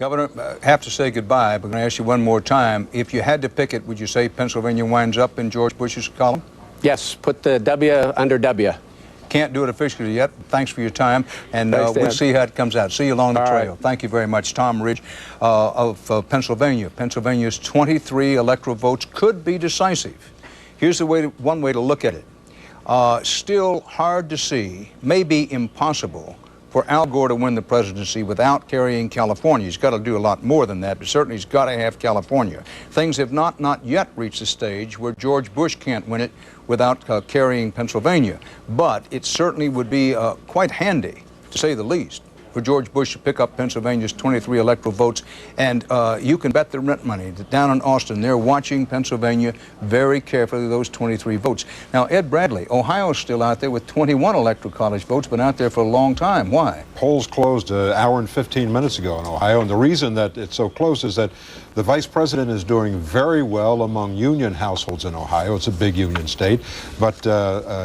Governor, have to say goodbye, but I'm going to ask you one more time. If you had to pick it, would you say Pennsylvania winds up in George Bush's column? Yes, put the W under W. Can't do it officially yet. Thanks for your time, and we'll see how it comes out. See you along the trail. Right. Thank you very much. Tom Ridge of Pennsylvania. Pennsylvania's 23 electoral votes could be decisive. Here's the way one way to look at it. Still hard to see, maybe impossible, for Al Gore to win the presidency without carrying California. He's got to do a lot more than that, but certainly he's got to have California. Things have not yet reached the stage where George Bush can't win it without carrying Pennsylvania. But it certainly would be quite handy, to say the least, for George Bush to pick up Pennsylvania's 23 electoral votes. And you can bet the rent money that down in Austin, they're watching Pennsylvania very carefully, those 23 votes. Now, Ed Bradley, Ohio's still out there with 21 electoral college votes, been out there for a long time. Why? Polls closed an hour and 15 minutes ago in Ohio, and the reason that it's so close is that the vice president is doing very well among union households in Ohio. It's a big union state. But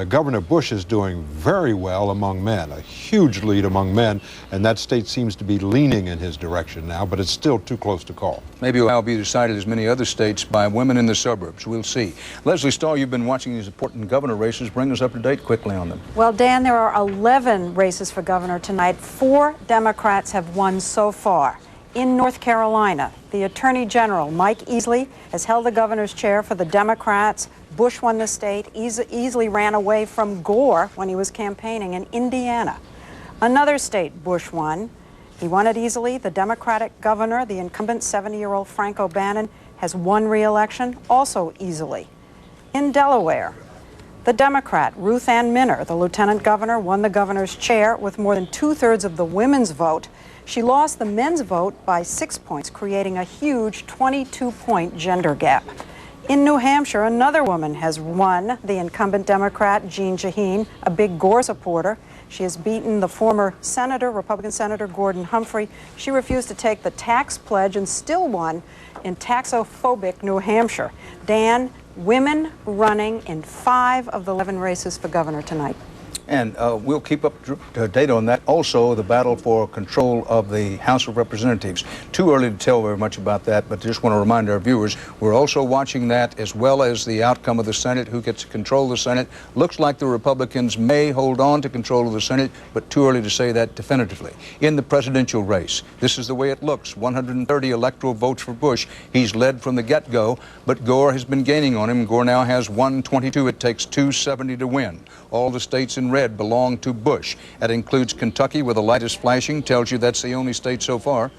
Governor Bush is doing very well among men, a huge lead among men, and that state seems to be leaning in his direction now, but it's still too close to call. Maybe Ohio will be decided, as many other states, by women in the suburbs. We'll see. Leslie Stahl, you've been watching these important governor races. Bring us up to date quickly on them. Well, Dan, there are 11 races for governor tonight. 4 Democrats have won so far. In North Carolina, the Attorney General, Mike Easley, has held the governor's chair for the Democrats. Bush won the state. Easley ran away from Gore when he was campaigning in Indiana. Another state Bush won. He won it easily. The Democratic governor, the incumbent 70-year-old Frank O'Bannon, has won re-election also easily. In Delaware, the Democrat, Ruth Ann Minner, the lieutenant governor, won the governor's chair with more than 2/3 of the women's vote. She lost the men's vote by 6 points, creating a huge 22-point gender gap. In New Hampshire, another woman has won, the incumbent Democrat, Jean Shaheen, a big Gore supporter. She has beaten the former senator, Republican Senator Gordon Humphrey. She refused to take the tax pledge and still won in taxophobic New Hampshire. Dan, women running in 5 of the 11 races for governor tonight. And we'll keep up to date on that. Also, the battle for control of the House of Representatives. Too early to tell very much about that, but just want to remind our viewers, we're also watching that as well as the outcome of the Senate, who gets to control the Senate. Looks like the Republicans may hold on to control of the Senate, but too early to say that definitively. In the presidential race, this is the way it looks. 130 electoral votes for Bush. He's led from the get-go, but Gore has been gaining on him. Gore now has 122. It takes 270 to win. All the states in red belong to Bush. That includes Kentucky, where the light is flashing, tells you that's the only state so far.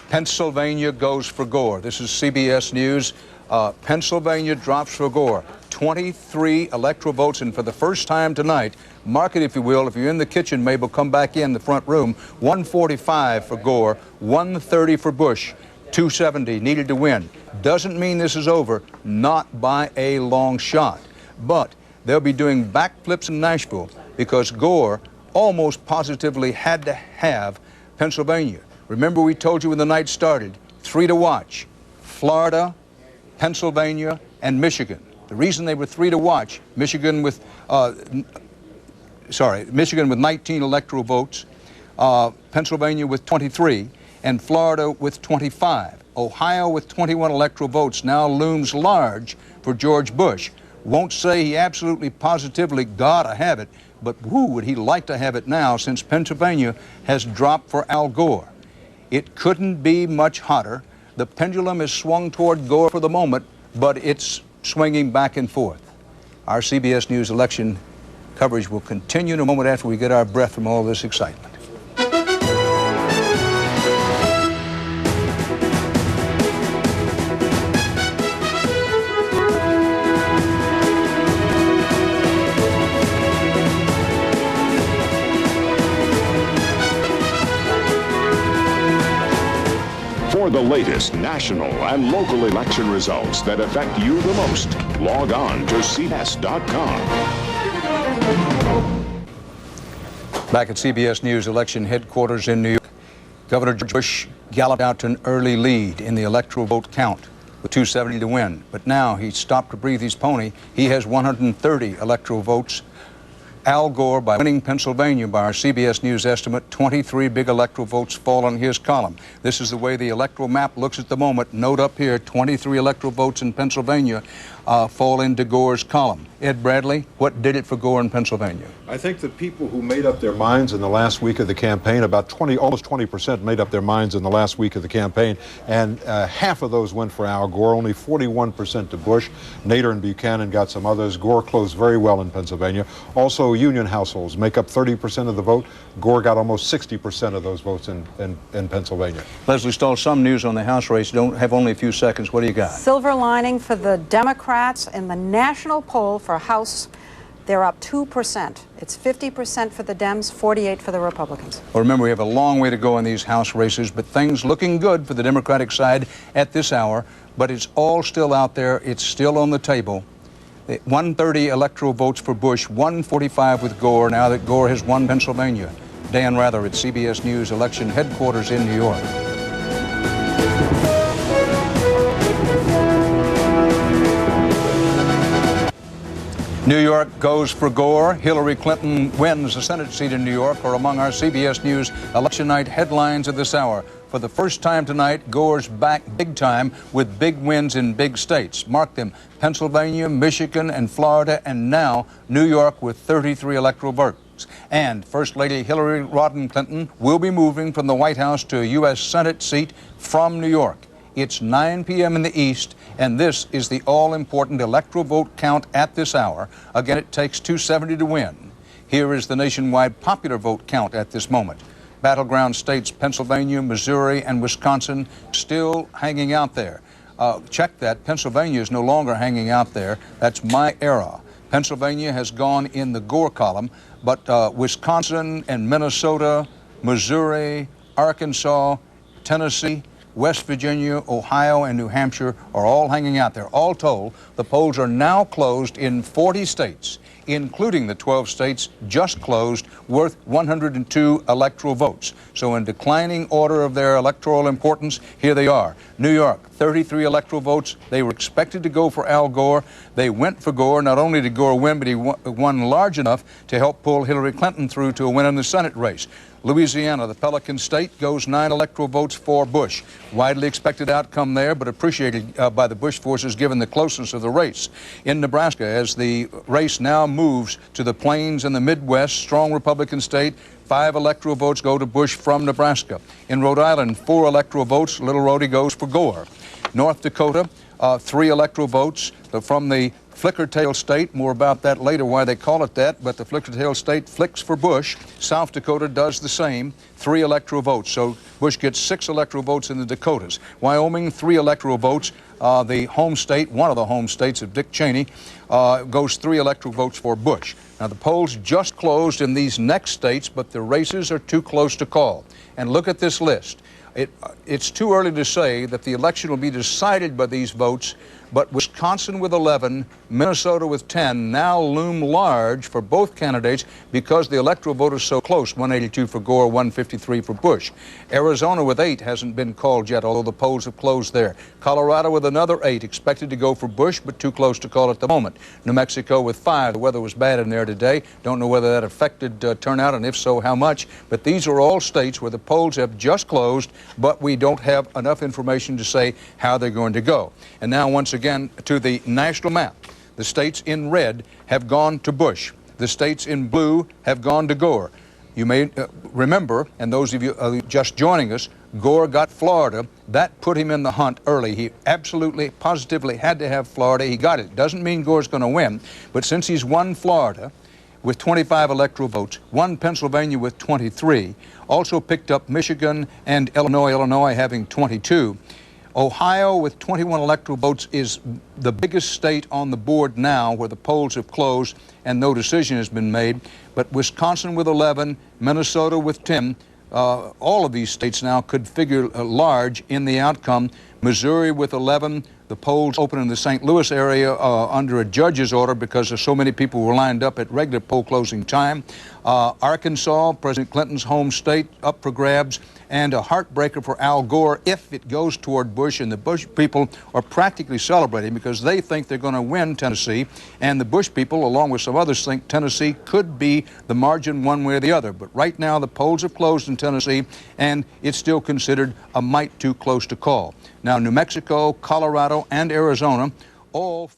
Pennsylvania goes for Gore. This is CBS News. Pennsylvania drops for Gore. 23 electoral votes, and for the first time tonight, mark it if you will, if you're in the kitchen, Mabel, come back in the front room, 145 for Gore, 130 for Bush, 270 needed to win. Doesn't mean this is over, not by a long shot, but they'll be doing backflips in Nashville because Gore almost positively had to have Pennsylvania. Remember, we told you when the night started, 3 to watch: Florida, Pennsylvania, and Michigan. The reason they were 3 to watch, Michigan with 19 electoral votes, Pennsylvania with 23, and Florida with 25. Ohio with 21 electoral votes now looms large for George Bush. Won't say he absolutely positively gotta have it, but who would he like to have it now since Pennsylvania has dropped for Al Gore? It couldn't be much hotter. The pendulum is swung toward Gore for the moment, but it's swinging back and forth. Our CBS News election coverage will continue in a moment after we get our breath from all this excitement. For the latest national and local election results that affect you the most, log on to CBS.com. Back at CBS News election headquarters in New York, Governor George Bush galloped out to an early lead in the electoral vote count with 270 to win. But now he's stopped to breathe his pony. He has 130 electoral votes Al Gore, by winning Pennsylvania by our CBS News estimate, 23 big electoral votes fall on his column. This is the way the electoral map looks at the moment. Note up here, 23 electoral votes in Pennsylvania fall into Gore's column. Ed Bradley, what did it for Gore in Pennsylvania? I think the people who made up their minds in the last week of the campaign, almost 20% made up their minds in the last week of the campaign, and half of those went for Al Gore, only 41% to Bush. Nader and Buchanan got some others. Gore closed very well in Pennsylvania. Also, union households make up 30% of the vote. Gore got almost 60% of those votes in Pennsylvania. Leslie Stahl, some news on the House race. Don't have only a few seconds. What do you got? Silver lining for the Democrats in the national poll for House. They're up 2%. It's 50% for the Dems, 48% for the Republicans. Well, remember, we have a long way to go in these House races, but things looking good for the Democratic side at this hour. But it's all still out there. It's still on the table. 130 electoral votes for Bush, 145 with Gore, now that Gore has won Pennsylvania. Dan Rather at CBS News election headquarters in New York. New York goes for Gore. Hillary Clinton wins the Senate seat in New York are among our CBS News election night headlines of this hour. For the first time tonight, Gore's back big time with big wins in big states. Mark them: Pennsylvania, Michigan, and Florida, and now New York with 33 electoral votes. And First Lady Hillary Rodham Clinton will be moving from the White House to a U.S. Senate seat from New York. It's 9 p.m. in the East, and this is the all-important electoral vote count at this hour. Again, it takes 270 to win. Here is the nationwide popular vote count at this moment. Battleground states Pennsylvania, Missouri, and Wisconsin still hanging out there. Check that. Pennsylvania is no longer hanging out there. That's my era. Pennsylvania has gone in the Gore column, but Wisconsin and Minnesota, Missouri, Arkansas, Tennessee, West Virginia, Ohio, and New Hampshire are all hanging out there. All told, the polls are now closed in 40 states, including the 12 states just closed, worth 102 electoral votes. So in declining order of their electoral importance, here they are. New York, 33 electoral votes. They were expected to go for Al Gore. They went for Gore. Not only did Gore win, but he won large enough to help pull Hillary Clinton through to a win in the Senate race. Louisiana, the Pelican State, goes 9 electoral votes for Bush. Widely expected outcome there, but appreciated by the Bush forces given the closeness of the race. In Nebraska, as the race now moves to the plains and the Midwest, strong Republican state, 5 electoral votes go to Bush from Nebraska. In Rhode Island, 4 electoral votes. Little Rhodey goes for Gore. North Dakota, 3 electoral votes from the Flicker-tail state. More about that later, why they call it that, but the Flicker-tail state flicks for Bush. South Dakota does the same, 3 electoral votes. So Bush gets 6 electoral votes in the Dakotas. Wyoming, 3 electoral votes. The home state, one of the home states of Dick Cheney, goes 3 electoral votes for Bush. Now, the polls just closed in these next states, but the races are too close to call. And look at this list. It's too early to say that the election will be decided by these votes, but Wisconsin with 11, Minnesota with 10 now loom large for both candidates because the electoral vote is so close, 182 for Gore, 153 for Bush. Arizona with 8 hasn't been called yet, although the polls have closed there. Colorado with another 8, expected to go for Bush, but too close to call at the moment. New Mexico with 5. The weather was bad in there today. Don't know whether that affected turnout, and if so, how much. But these are all states where the polls have just closed, but we don't have enough information to say how they're going to go. And now, once again, to the national map. The states in red have gone to Bush. The states in blue have gone to Gore. You may remember, and those of you just joining us, Gore got Florida. That put him in the hunt early. He absolutely, positively had to have Florida. He got it. Doesn't mean Gore's going to win, but since he's won Florida with 25 electoral votes, won Pennsylvania with 23, also picked up Michigan and Illinois having 22. Ohio with 21 electoral votes is the biggest state on the board now where the polls have closed and no decision has been made. But Wisconsin with 11, Minnesota with 10, all of these states now could figure large in the outcome. Missouri with 11, the polls open in the St. Louis area under a judge's order because there's so many people were lined up at regular poll closing time. Arkansas, President Clinton's home state, up for grabs, and a heartbreaker for Al Gore if it goes toward Bush. And the Bush people are practically celebrating because they think they're going to win Tennessee. And the Bush people, along with some others, think Tennessee could be the margin one way or the other. But right now, the polls have closed in Tennessee, and it's still considered a mite too close to call. Now, New Mexico, Colorado, and Arizona all